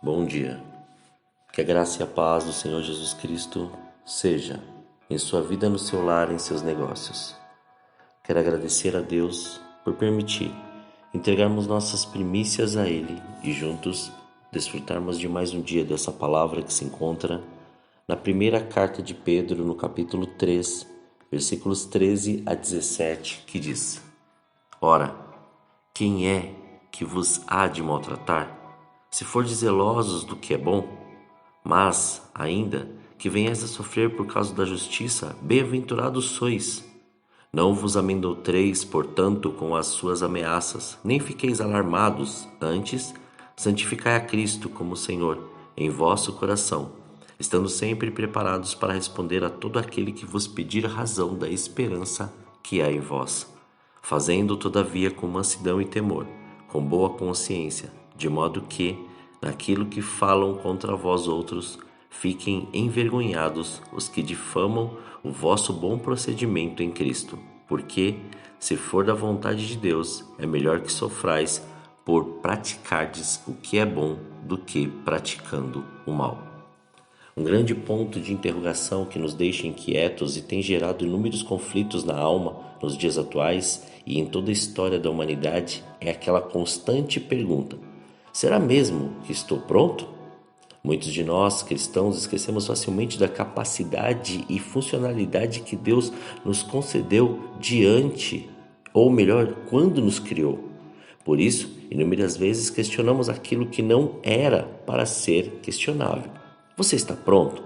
Bom dia. Que a graça e a paz do Senhor Jesus Cristo seja em sua vida, no seu lar, em seus negócios. Quero agradecer a Deus por permitir entregarmos nossas primícias a Ele e juntos desfrutarmos de mais um dia dessa palavra que se encontra na primeira carta de Pedro, no capítulo 3, versículos 13 a 17, que diz: Ora, quem é que vos há de maltratar? Se fordes zelosos do que é bom, mas, ainda, que venhais a sofrer por causa da justiça, bem-aventurados sois. Não vos amedronteis, portanto, com as suas ameaças, nem fiqueis alarmados, antes, santificai a Cristo como Senhor em vosso coração, estando sempre preparados para responder a todo aquele que vos pedir razão da esperança que há em vós, fazendo, todavia, com mansidão e temor, com boa consciência, de modo que, naquilo que falam contra vós outros, fiquem envergonhados os que difamam o vosso bom procedimento em Cristo. Porque, se for da vontade de Deus, é melhor que sofrais por praticardes o que é bom do que praticando o mal. Um grande ponto de interrogação que nos deixa inquietos e tem gerado inúmeros conflitos na alma nos dias atuais e em toda a história da humanidade é aquela constante pergunta: será mesmo que estou pronto? Muitos de nós, cristãos, esquecemos facilmente da capacidade e funcionalidade que Deus nos concedeu diante, ou melhor, quando nos criou. Por isso, inúmeras vezes questionamos aquilo que não era para ser questionável. Você está pronto?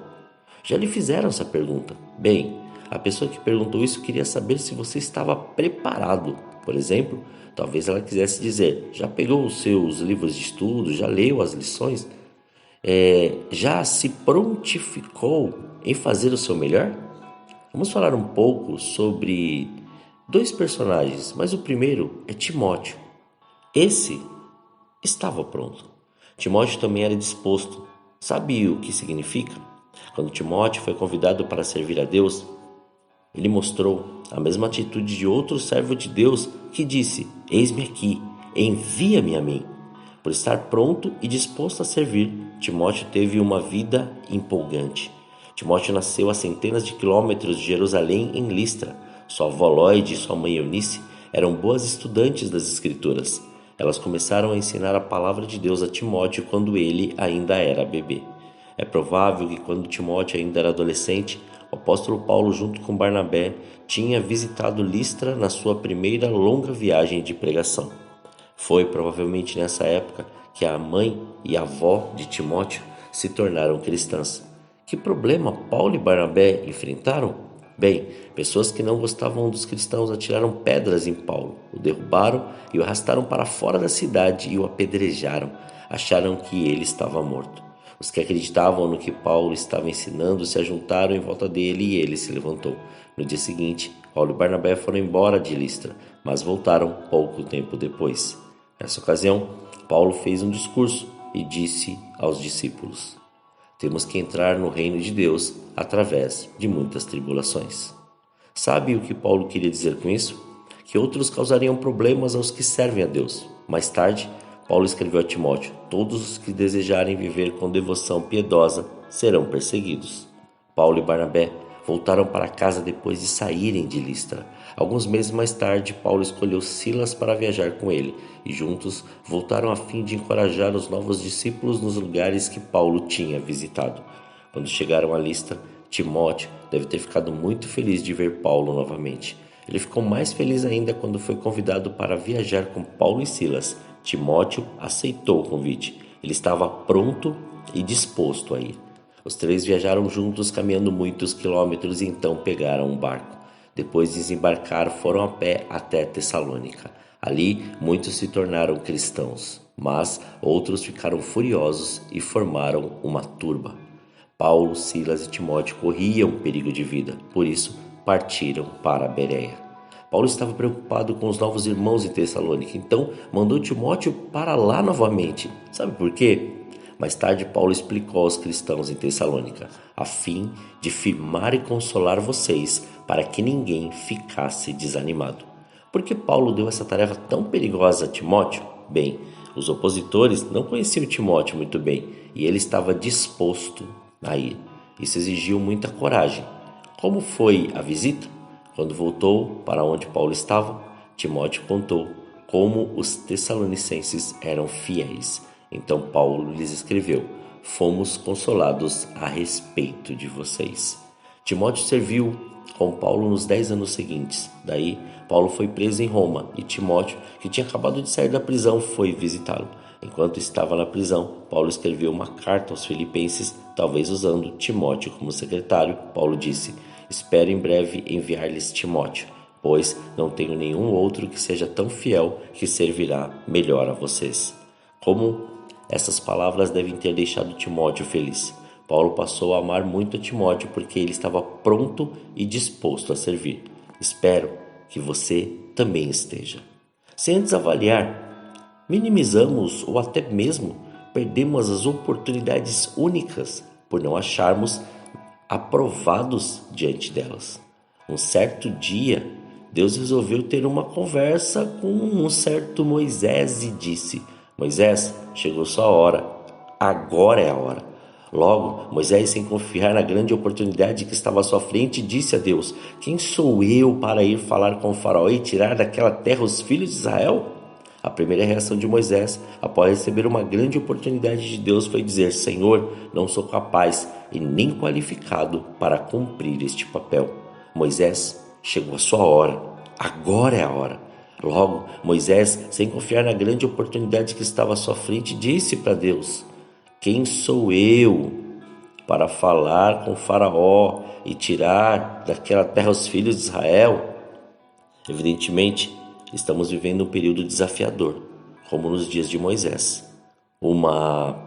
Já lhe fizeram essa pergunta? Bem, a pessoa que perguntou isso queria saber se você estava preparado. Por exemplo, talvez ela quisesse dizer: já pegou os seus livros de estudo, já leu as lições, já se prontificou em fazer o seu melhor? Vamos falar um pouco sobre dois personagens, mas o primeiro é Timóteo. Esse estava pronto. Timóteo também era disposto. Sabe o que significa? Quando Timóteo foi convidado para servir a Deus, ele mostrou a mesma atitude de outro servo de Deus que disse: eis-me aqui, envia-me a mim. Por estar pronto e disposto a servir, Timóteo teve uma vida empolgante. Timóteo nasceu a centenas de quilômetros de Jerusalém, em Listra. Sua avó Lóide e sua mãe Eunice eram boas estudantes das Escrituras. Elas começaram a ensinar a palavra de Deus a Timóteo quando ele ainda era bebê. É provável que quando Timóteo ainda era adolescente, o apóstolo Paulo, junto com Barnabé, tinha visitado Listra na sua primeira longa viagem de pregação. Foi provavelmente nessa época que a mãe e a avó de Timóteo se tornaram cristãs. Que problema Paulo e Barnabé enfrentaram? Bem, pessoas que não gostavam dos cristãos atiraram pedras em Paulo, o derrubaram e o arrastaram para fora da cidade e o apedrejaram. Acharam que ele estava morto. Os que acreditavam no que Paulo estava ensinando se ajuntaram em volta dele e ele se levantou. No dia seguinte, Paulo e Barnabé foram embora de Listra, mas voltaram pouco tempo depois. Nessa ocasião, Paulo fez um discurso e disse aos discípulos: temos que entrar no reino de Deus através de muitas tribulações. Sabe o que Paulo queria dizer com isso? Que outros causariam problemas aos que servem a Deus. Mais tarde, Paulo escreveu a Timóteo: todos os que desejarem viver com devoção piedosa serão perseguidos. Paulo e Barnabé voltaram para casa depois de saírem de Listra. Alguns meses mais tarde, Paulo escolheu Silas para viajar com ele, e juntos voltaram a fim de encorajar os novos discípulos nos lugares que Paulo tinha visitado. Quando chegaram a Listra, Timóteo deve ter ficado muito feliz de ver Paulo novamente. Ele ficou mais feliz ainda quando foi convidado para viajar com Paulo e Silas. Timóteo aceitou o convite. Ele estava pronto e disposto a ir. Os três viajaram juntos, caminhando muitos quilômetros, e então pegaram um barco. Depois de desembarcar, foram a pé até Tessalônica. Ali, muitos se tornaram cristãos, mas outros ficaram furiosos e formaram uma turba. Paulo, Silas e Timóteo corriam perigo de vida, por isso partiram para Bereia. Paulo estava preocupado com os novos irmãos em Tessalônica, então mandou Timóteo para lá novamente. Sabe por quê? Mais tarde, Paulo explicou aos cristãos em Tessalônica, a fim de firmar e consolar vocês, para que ninguém ficasse desanimado. Por que Paulo deu essa tarefa tão perigosa a Timóteo? Bem, Os opositores não conheciam Timóteo muito bem e ele estava disposto a ir. Isso exigiu muita coragem. Como foi a visita? Quando voltou para onde Paulo estava, Timóteo contou como os tessalonicenses eram fiéis. Então Paulo lhes escreveu: fomos consolados a respeito de vocês. Timóteo serviu com Paulo nos 10 anos seguintes. Daí, Paulo foi preso em Roma e Timóteo, que tinha acabado de sair da prisão, foi visitá-lo. Enquanto estava na prisão, Paulo escreveu uma carta aos filipenses, talvez usando Timóteo como secretário. Paulo disse: espero em breve enviar-lhes Timóteo, pois não tenho nenhum outro que seja tão fiel que servirá melhor a vocês. Como essas palavras devem ter deixado Timóteo feliz. Paulo passou a amar muito a Timóteo porque ele estava pronto e disposto a servir. Espero que você também esteja. Sem antes avaliar, minimizamos ou até mesmo perdemos as oportunidades únicas por não acharmos aprovados diante delas. Um certo dia, Deus resolveu ter uma conversa com um certo Moisés e disse: Moisés, chegou sua hora, agora é a hora. Logo, Moisés, sem confiar na grande oportunidade que estava à sua frente, disse a Deus: quem sou eu para ir falar com o faraó e tirar daquela terra os filhos de Israel? A primeira reação de Moisés, após receber uma grande oportunidade de Deus, foi dizer: Senhor, não sou capaz e nem qualificado para cumprir este papel. Moisés, chegou a sua hora, agora é a hora. Logo, Moisés, sem confiar na grande oportunidade que estava à sua frente, disse para Deus: quem sou eu para falar com o faraó e tirar daquela terra os filhos de Israel? Evidentemente, estamos vivendo um período desafiador, como nos dias de Moisés. Uma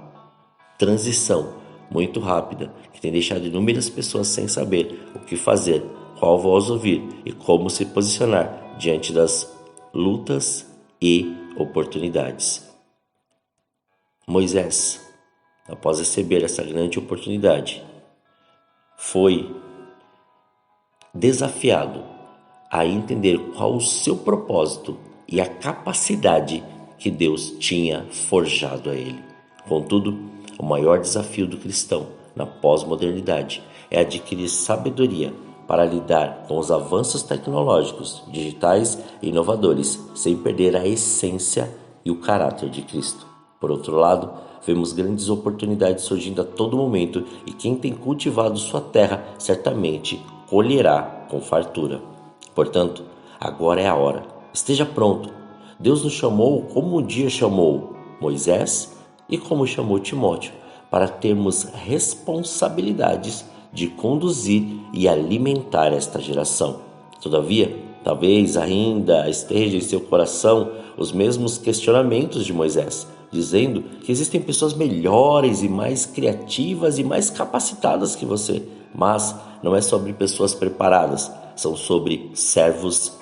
transição muito rápida que tem deixado inúmeras pessoas sem saber o que fazer, qual voz ouvir e como se posicionar diante das lutas e oportunidades. Moisés, após receber essa grande oportunidade, foi desafiado a entender qual o seu propósito e a capacidade que Deus tinha forjado a ele. Contudo, o maior desafio do cristão na pós-modernidade é adquirir sabedoria para lidar com os avanços tecnológicos, digitais e inovadores, sem perder a essência e o caráter de Cristo. Por outro lado, vemos grandes oportunidades surgindo a todo momento e quem tem cultivado sua terra certamente colherá com fartura. Portanto, agora é a hora. Esteja pronto. Deus nos chamou como um dia chamou Moisés e como chamou Timóteo, para termos responsabilidades de conduzir e alimentar esta geração. Todavia, talvez ainda esteja em seu coração os mesmos questionamentos de Moisés, dizendo que existem pessoas melhores e mais criativas e mais capacitadas que você. Mas não é sobre pessoas preparadas, são sobre servos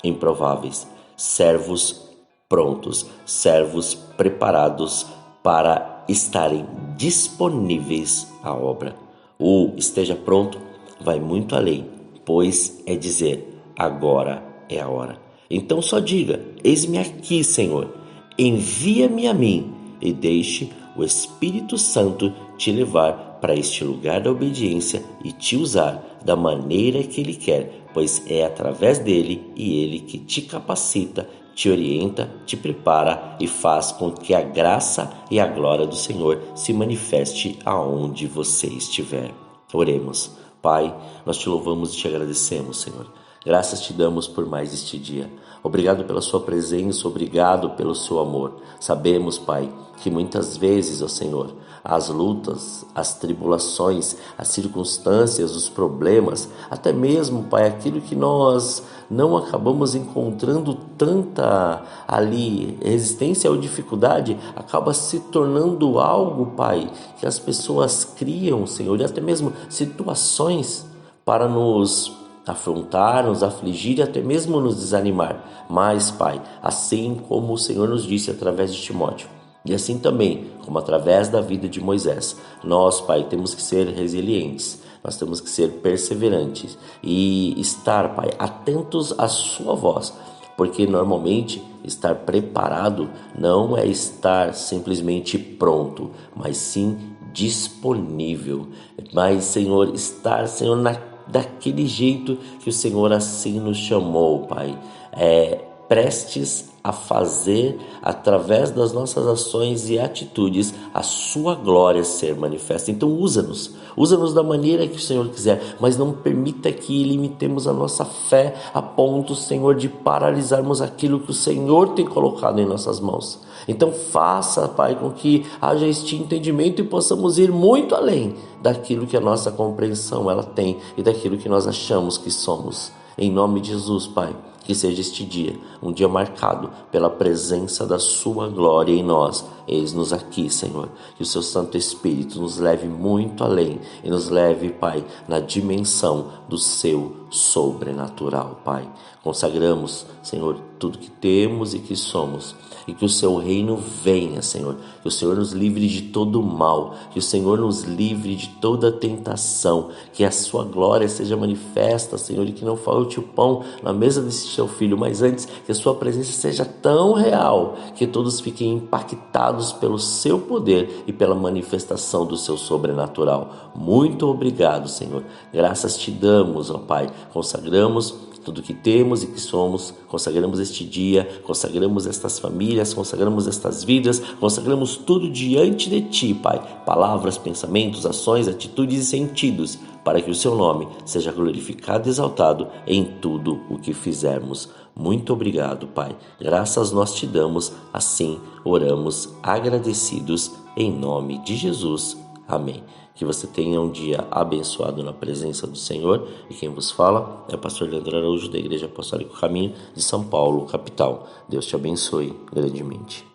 improváveis, servos prontos, servos preparados para estarem disponíveis à obra. O esteja pronto vai muito além, pois é dizer: agora é a hora. Então só diga: eis-me aqui, Senhor, envia-me a mim e deixe o Espírito Santo te levar para este lugar da obediência e te usar da maneira que Ele quer, pois é através dele e Ele que te capacita, te orienta, te prepara e faz com que a graça e a glória do Senhor se manifeste aonde você estiver. Oremos. Pai, nós te louvamos e te agradecemos, Senhor. Graças te damos por mais este dia. Obrigado pela sua presença, obrigado pelo seu amor. Sabemos, Pai, que muitas vezes, ó Senhor, as lutas, as tribulações, as circunstâncias, os problemas, até mesmo, Pai, aquilo que nós não acabamos encontrando tanta ali resistência ou dificuldade, acaba se tornando algo, Pai, que as pessoas criam, Senhor, e até mesmo situações para nos afrontar, nos afligir e até mesmo nos desanimar. Mas, Pai, assim como o Senhor nos disse através de Timóteo, e assim também como através da vida de Moisés, nós, Pai, temos que ser resilientes, nós temos que ser perseverantes e estar, Pai, atentos à sua voz, porque normalmente estar preparado não é estar simplesmente pronto, mas sim disponível. Mas, Senhor, estar, Senhor, daquele jeito que o Senhor assim nos chamou, Pai, prestes a fazer, através das nossas ações e atitudes, a sua glória ser manifesta. Então usa-nos da maneira que o Senhor quiser, mas não permita que limitemos a nossa fé a ponto, Senhor, de paralisarmos aquilo que o Senhor tem colocado em nossas mãos. Então faça, Pai, com que haja este entendimento e possamos ir muito além daquilo que a nossa compreensão ela tem e daquilo que nós achamos que somos. Em nome de Jesus, Pai, que seja este dia um dia marcado pela presença da sua glória em nós. Eis-nos aqui, Senhor, que o seu Santo Espírito nos leve muito além e nos leve, Pai, na dimensão do seu sobrenatural, Pai. Consagramos, Senhor, tudo que temos e que somos, e que o seu reino venha, Senhor, que o Senhor nos livre de todo mal, que o Senhor nos livre de toda tentação, que a sua glória seja manifesta, Senhor, e que não falte o pão na mesa desse seu filho, mas antes que a sua presença seja tão real que todos fiquem impactados pelo seu poder e pela manifestação do seu sobrenatural. Muito obrigado, Senhor. Graças te damos, ó Pai. Consagramos tudo que temos e que somos, consagramos este dia, consagramos estas famílias, consagramos estas vidas, consagramos tudo diante de Ti, Pai. Palavras, pensamentos, ações, atitudes e sentidos, para que o Seu nome seja glorificado e exaltado em tudo o que fizermos. Muito obrigado, Pai. Graças nós te damos, assim oramos agradecidos em nome de Jesus. Amém. Que você tenha um dia abençoado na presença do Senhor. E quem vos fala é o pastor Leandro Araújo, da Igreja Apostólica Caminho de São Paulo, capital. Deus te abençoe grandemente.